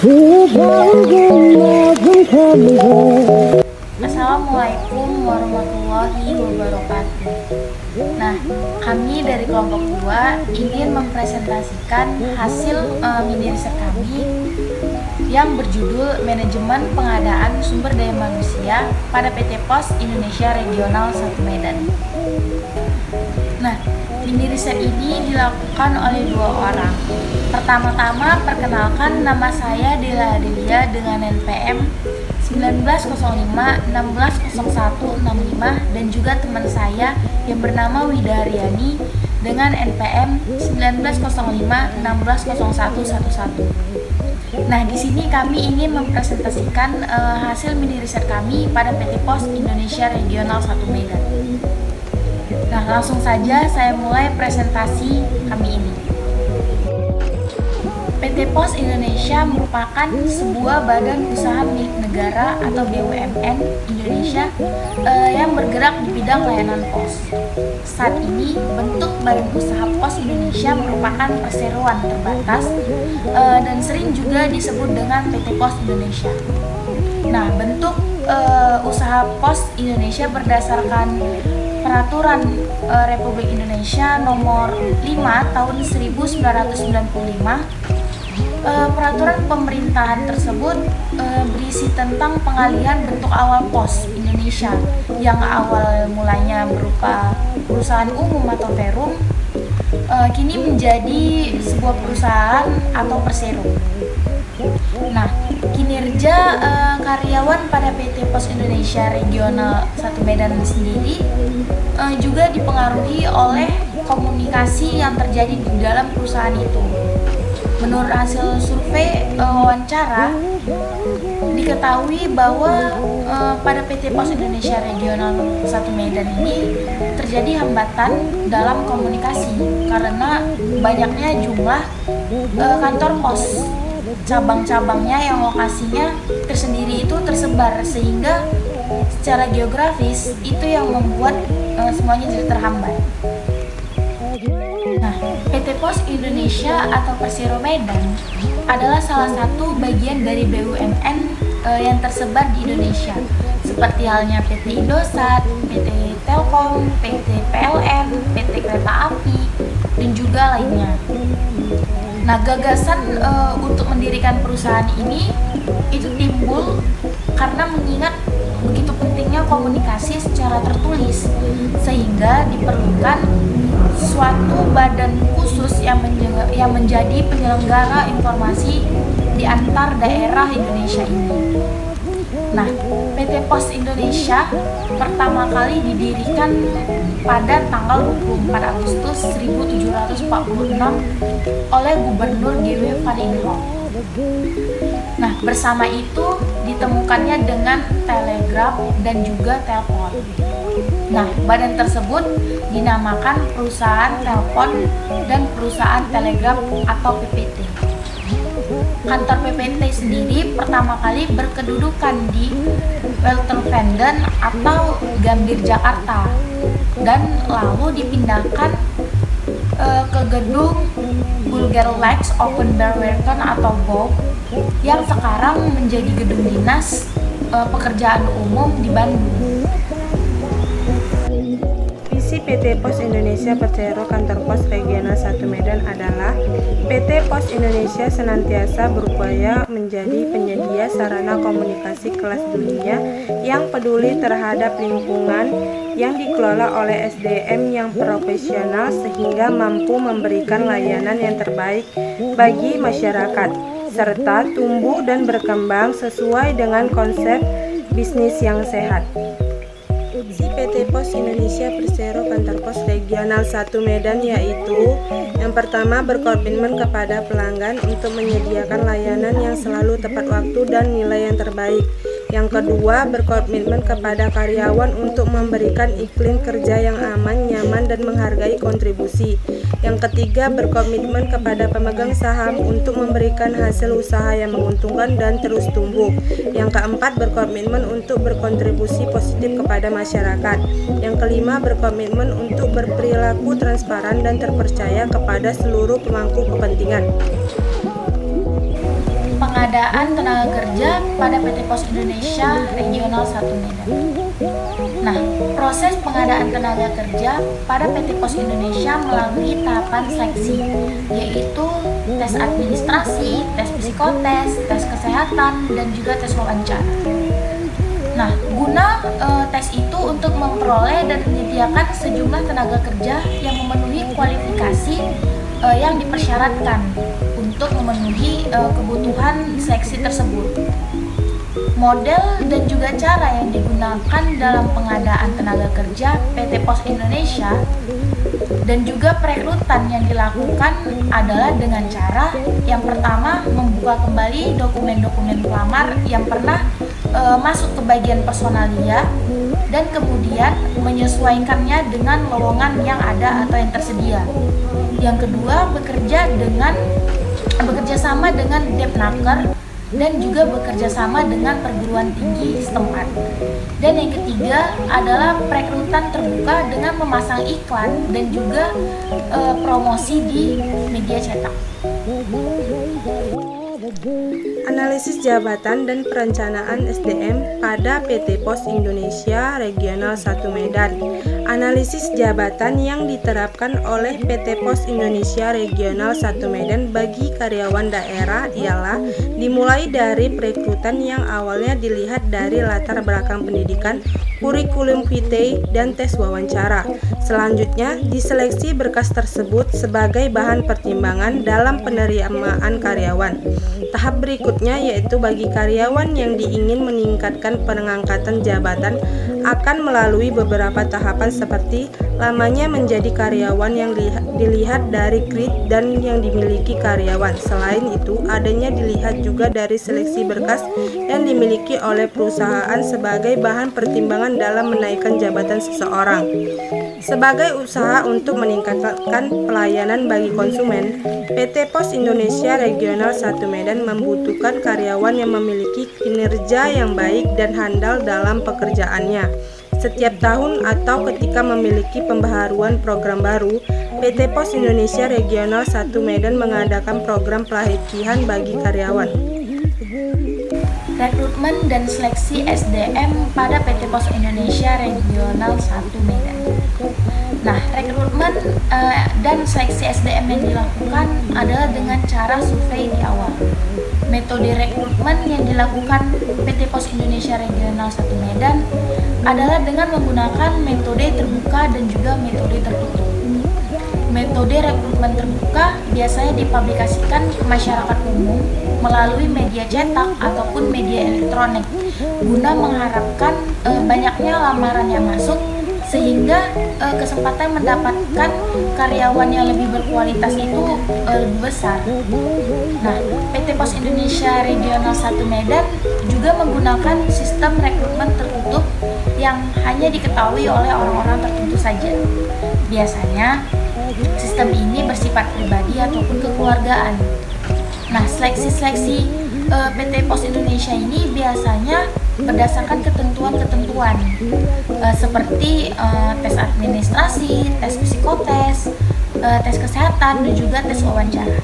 Assalamualaikum warahmatullahi wabarakatuh. Nah, kami dari kelompok 2 ingin mempresentasikan hasil mini riset kami yang berjudul Manajemen Pengadaan Sumber Daya Manusia pada PT Pos Indonesia Regional 1 Medan. Nah, mini riset ini dilakukan oleh 2 orang. Pertama-tama, perkenalkan, nama saya Dela Adelia dengan NPM 1905-160165 dan juga teman saya yang bernama Wida Aryani dengan NPM 1905-160111. Nah, di sini kami ingin mempresentasikan hasil mini riset kami pada PT Pos Indonesia Regional 1 Medan. Nah, langsung saja saya mulai presentasi kami ini. PT Pos Indonesia merupakan sebuah badan usaha milik negara atau BUMN Indonesia yang bergerak di bidang layanan pos. Saat ini, bentuk Badan Usaha Pos Indonesia merupakan perseroan terbatas dan sering juga disebut dengan PT Pos Indonesia. Nah, bentuk usaha Pos Indonesia berdasarkan Peraturan Republik Indonesia Nomor 5 Tahun 1995. Peraturan pemerintahan tersebut berisi tentang pengalihan bentuk awal Pos Indonesia yang awal mulanya berupa perusahaan umum atau perum, kini menjadi sebuah perusahaan atau persero. Nah, kinerja karyawan pada PT Pos Indonesia Regional 1 Medan sendiri juga dipengaruhi oleh komunikasi yang terjadi di dalam perusahaan itu. Menurut hasil survei wawancara, diketahui bahwa pada PT Pos Indonesia Regional 1 Medan ini terjadi hambatan dalam komunikasi karena banyaknya jumlah kantor pos. Cabang-cabangnya yang lokasinya tersendiri itu tersebar sehingga secara geografis itu yang membuat semuanya jadi terhambat. Nah, PT Pos Indonesia atau Persero Medan adalah salah satu bagian dari BUMN yang tersebar di Indonesia, seperti halnya PT Indosat, PT Telkom, PT PLN, PT Kereta Api, dan juga lainnya. Nah, gagasan untuk mendirikan perusahaan ini itu timbul karena mengingat begitu pentingnya komunikasi secara tertulis, sehingga diperlukan suatu badan khusus yang menjadi penyelenggara informasi di antar daerah Indonesia ini. Nah, PT Pos Indonesia pertama kali didirikan pada tanggal 24 Agustus 1746 oleh Gubernur G.W. Van Inhofe. Nah, bersama itu ditemukannya dengan telegraf dan juga telepon. Nah, badan tersebut dinamakan Perusahaan Telepon dan Perusahaan Telegraf atau PPT. Kantor PPT sendiri pertama kali berkedudukan di Weltervenden atau Gambir, Jakarta, dan lalu dipindahkan ke gedung Bulgerlex Openbarewerken atau BOW yang sekarang menjadi gedung dinas pekerjaan umum di Bandung. Visi PT Pos Indonesia Persero Kantor Pos Regional 1 Medan adalah PT Pos Indonesia senantiasa berupaya menjadi penyedia sarana komunikasi kelas dunia yang peduli terhadap lingkungan, yang dikelola oleh SDM yang profesional sehingga mampu memberikan layanan yang terbaik bagi masyarakat, serta tumbuh dan berkembang sesuai dengan konsep bisnis yang sehat. Visi PT Pos Indonesia Persero Kantor Pos Regional 1 Medan yaitu yang pertama, berkomitmen kepada pelanggan untuk menyediakan layanan yang selalu tepat waktu dan nilai yang terbaik. Yang kedua, berkomitmen kepada karyawan untuk memberikan iklim kerja yang aman, nyaman, dan menghargai kontribusi. Yang ketiga, berkomitmen kepada pemegang saham untuk memberikan hasil usaha yang menguntungkan dan terus tumbuh. Yang keempat, berkomitmen untuk berkontribusi positif kepada masyarakat. Yang kelima, berkomitmen untuk berperilaku transparan dan terpercaya kepada seluruh pemangku kepentingan. pengadaan tenaga kerja pada PT Pos Indonesia Regional 1 Medan. Nah, proses pengadaan tenaga kerja pada PT Pos Indonesia melalui tahapan seleksi, yaitu tes administrasi, tes psikotes, tes kesehatan, dan juga tes wawancara. Nah, guna tes itu untuk memperoleh dan menyediakan sejumlah tenaga kerja yang memenuhi kualifikasi yang dipersyaratkan untuk memenuhi kebutuhan seleksi tersebut. Model dan juga cara yang digunakan dalam pengadaan tenaga kerja PT Pos Indonesia dan juga perekrutan yang dilakukan adalah dengan cara yang pertama membuka kembali dokumen-dokumen pelamar yang pernah masuk ke bagian personalia dan kemudian menyesuaikannya dengan lowongan yang ada atau yang tersedia. Yang kedua, bekerja sama dengan Depnaker dan juga bekerja sama dengan perguruan tinggi setempat. Dan yang ketiga adalah perekrutan terbuka dengan memasang iklan dan juga promosi di media cetak. Analisis jabatan dan perencanaan SDM pada PT Pos Indonesia Regional 1 Medan. Analisis jabatan yang diterapkan oleh PT Pos Indonesia Regional 1 Medan bagi karyawan daerah ialah dimulai dari perekrutan yang awalnya dilihat dari latar belakang pendidikan, kurikulum vitae, dan tes wawancara. Selanjutnya, diseleksi berkas tersebut sebagai bahan pertimbangan dalam penerimaan karyawan. Tahap berikutnya yaitu bagi karyawan yang diingin meningkatkan pengangkatan jabatan akan melalui beberapa tahapan seperti lamanya menjadi karyawan yang dilihat dari grid dan yang dimiliki karyawan. Selain itu, adanya dilihat juga dari seleksi berkas yang dimiliki oleh perusahaan sebagai bahan pertimbangan dalam menaikkan jabatan seseorang. Sebagai usaha untuk meningkatkan pelayanan bagi konsumen, PT Pos Indonesia Regional 1 Medan membutuhkan karyawan yang memiliki kinerja yang baik dan handal dalam pekerjaannya. Setiap tahun atau ketika memiliki pembaharuan program baru, PT Pos Indonesia Regional 1 Medan mengadakan program pelatihan bagi karyawan. Rekrutmen dan seleksi SDM pada PT Pos Indonesia Regional 1 Medan. Nah, rekrutmen dan seleksi SDM yang dilakukan adalah dengan cara survei di awal. Metode rekrutmen yang dilakukan PT Pos Indonesia Regional 1 Medan adalah dengan menggunakan metode terbuka dan juga metode tertutup. Metode rekrutmen terbuka biasanya dipublikasikan ke masyarakat umum melalui media cetak ataupun media elektronik guna mengharapkan banyaknya lamaran yang masuk sehingga kesempatan mendapatkan karyawan yang lebih berkualitas itu lebih besar. Nah, PT Pos Indonesia Regional 1 Medan juga menggunakan sistem rekrutmen tertutup yang hanya diketahui oleh orang-orang tertentu saja. Biasanya, sistem ini bersifat pribadi ataupun kekeluargaan. Nah, seleksi-seleksi PT Pos Indonesia ini biasanya berdasarkan ketentuan-ketentuan seperti tes administrasi, tes psikotes, tes kesehatan, dan juga tes wawancara.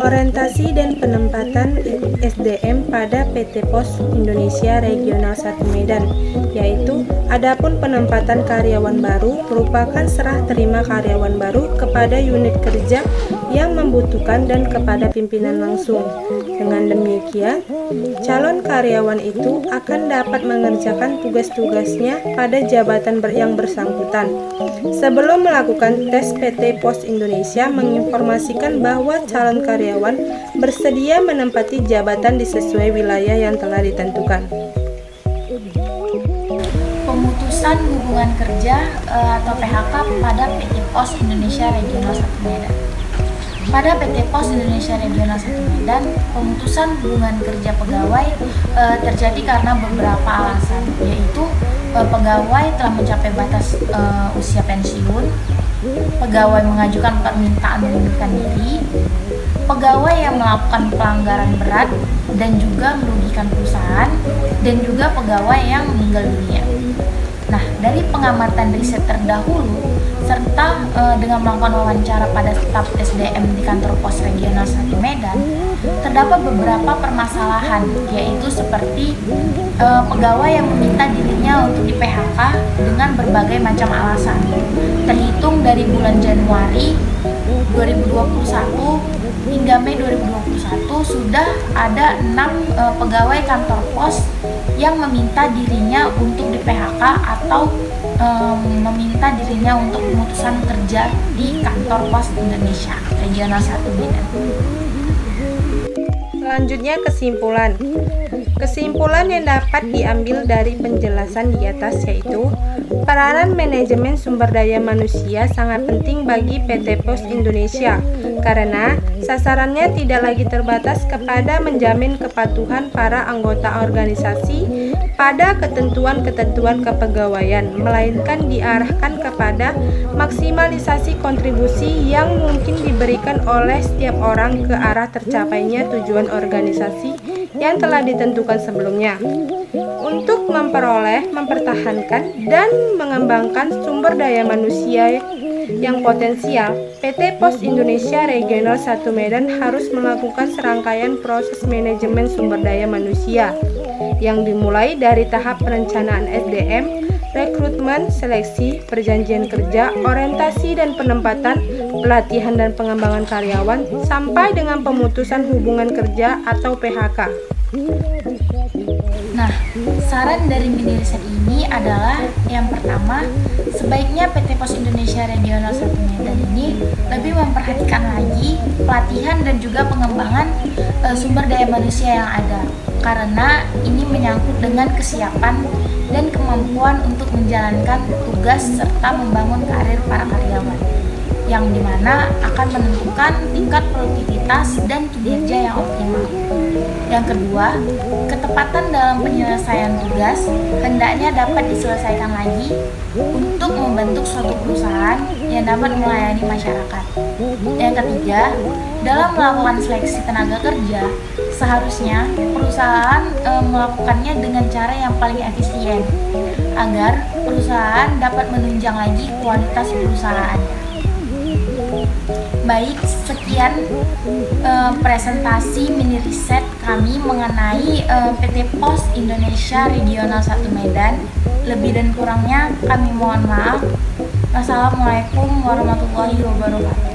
Orientasi dan penempatan SDM pada PT Pos Indonesia Regional 1 Medan, yaitu adapun penempatan karyawan baru merupakan serah terima karyawan baru kepada unit kerja yang membutuhkan dan kepada pimpinan langsung. Dengan demikian, calon karyawan itu akan dapat mengerjakan tugas-tugasnya pada jabatan yang bersangkutan. Sebelum melakukan tes, PT Pos Indonesia menginformasikan bahwa calon karyawan bersedia menempati jabatan di sesuai wilayah yang telah ditentukan. Pemutusan hubungan kerja atau PHK pada PT Pos Indonesia Regional 1 Medan. Pada PT Pos Indonesia Regional 1 Medan, pemutusan hubungan kerja pegawai terjadi karena beberapa alasan, yaitu pegawai telah mencapai batas usia pensiun, pegawai mengajukan permintaan mengundurkan diri, pegawai yang melakukan pelanggaran berat dan juga merugikan perusahaan, dan juga pegawai yang meninggal dunia. Nah, dari pengamatan riset terdahulu serta dengan melakukan wawancara pada staf SDM di kantor pos regional 1 Medan, terdapat beberapa permasalahan, yaitu seperti pegawai yang meminta dirinya untuk di PHK dengan berbagai macam alasan. Terhitung dari bulan Januari 2021 hingga Mei 2021 sudah ada 6 pegawai kantor pos yang meminta dirinya untuk di PHK atau meminta dirinya untuk pemutusan kerja di kantor pos Indonesia regional 1 Medan. Selanjutnya kesimpulan. Kesimpulan yang dapat diambil dari penjelasan di atas yaitu peranan manajemen sumber daya manusia sangat penting bagi PT Pos Indonesia karena sasarannya tidak lagi terbatas kepada menjamin kepatuhan para anggota organisasi pada ketentuan-ketentuan kepegawaian, melainkan diarahkan kepada maksimalisasi kontribusi yang mungkin diberikan oleh setiap orang ke arah tercapainya tujuan organisasi yang telah ditentukan sebelumnya. Untuk memperoleh, mempertahankan, dan mengembangkan sumber daya manusia yang potensial, PT Pos Indonesia Regional 1 Medan harus melakukan serangkaian proses manajemen sumber daya manusia yang dimulai dari tahap perencanaan SDM, rekrutmen, seleksi, perjanjian kerja, orientasi dan penempatan, pelatihan dan pengembangan karyawan, sampai dengan pemutusan hubungan kerja atau PHK. Nah, saran dari mini riset ini adalah yang pertama, sebaiknya PT Pos Indonesia Regional 1 Medan ini lebih memperhatikan lagi pelatihan dan juga pengembangan sumber daya manusia yang ada, karena ini menyangkut dengan kesiapan dan kemampuan untuk menjalankan tugas serta membangun karir para karyawan, yang dimana akan menentukan tingkat produktivitas dan kinerja yang optimal. Yang kedua, ketepatan dalam penyelesaian tugas hendaknya dapat diselesaikan lagi untuk membentuk suatu perusahaan yang dapat melayani masyarakat. Yang ketiga, dalam melakukan seleksi tenaga kerja, seharusnya perusahaan melakukannya dengan cara yang paling efisien agar perusahaan dapat menunjang lagi kualitas perusahaannya. Baik, sekian presentasi mini riset kami mengenai PT Pos Indonesia Regional 1 Medan. Lebih dan kurangnya kami mohon maaf. Wassalamualaikum warahmatullahi wabarakatuh.